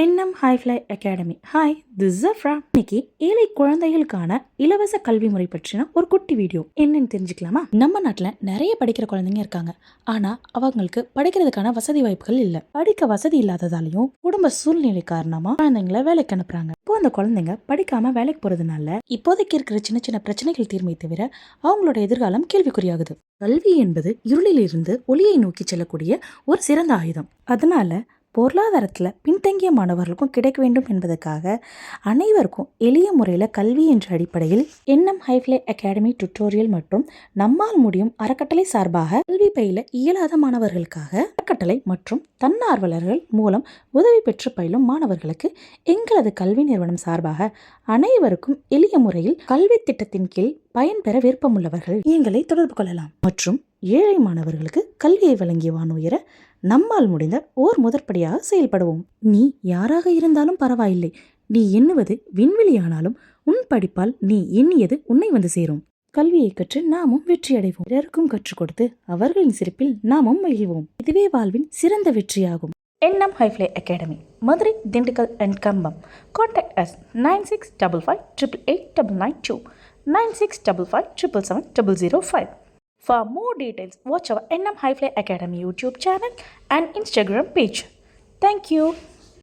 Nm high fly academy. Hi, this Afra. இன்னைக்கு ஏழை குழந்தைகளுக்கான இலவச கல்வி முறை பற்றின ஒரு குட்டி வீடியோ என்னன்னு தெரிஞ்சுக்கலாமா? நம்ம நாட்டில் நிறைய படிக்கிற குழந்தைங்க இருக்காங்க. ஆனால் அவங்களுக்கு படிக்கிறதுக்கான வசதி வாய்ப்புகள் இல்லை. படிக்க வசதி இல்லாததாலையும் குடும்ப சூழ்நிலை காரணமாக குழந்தைங்களை வேலைக்கு அனுப்புறாங்க. இப்போ அந்த குழந்தைங்க படிக்காம வேலைக்கு போறதுனால இப்போதைக்கு இருக்கிற சின்ன சின்ன பிரச்சனைகள் தீர்மை தவிர அவங்களோட எதிர்காலம் கேள்விக்குறியாகுது. கல்வி என்பது இருளிலிருந்து ஒளியை நோக்கி செல்லக்கூடிய ஒரு சிறந்த ஆயுதம். அதனால பொருளாதாரத்தில் பின்தங்கிய மாணவர்களுக்கும் கிடைக்க வேண்டும் என்பதற்காக அனைவருக்கும் எளிய முறையில் கல்வி என்ற அடிப்படையில் என்எம் ஹைஃப்ளை அகாடமி டுட்டோரியல் மற்றும் நம்மால் முடியும் அறக்கட்டளை சார்பாக கல்வி பயில இயலாத மாணவர்களுக்காக அறக்கட்டளை மற்றும் தன்னார்வலர்கள் மூலம் உதவி பெற்று பயிலும் மாணவர்களுக்கு எங்களது கல்வி நிறுவனம் சார்பாக அனைவருக்கும் எளிய முறையில் கல்வி திட்டத்தின் கீழ் பயன்பெற விருப்பமுள்ளவர்கள் எங்களை தொடர்பு கொள்ளலாம். மற்றும் ஏழை மாணவர்களுக்கு கல்வியை வழங்கிய வானுயர நம்மால் முடிந்த ஓர் முதற்படியாக செயல்படுவோம். நீ யாராக இருந்தாலும் பரவாயில்லை. நீ எண்ணுவது விண்வெளியானாலும் உன் படிப்பால் நீ எண்ணியது உன்னை வந்து சேரும். கல்வியை கற்று நாமும் வெற்றி அடைவோம். பிறருக்கும் கற்றுக் கொடுத்து அவர்களின் சிரிப்பில் நாமும் மகிழ்வோம். இதுவே வாழ்வின் சிறந்த வெற்றியாகும். NM high fly academy, Madurai, Dindigul and Kambam. Contact us 9655888992 9655777005. For more details, watch our NM High Fly Academy YouTube channel and Instagram page. Thank you.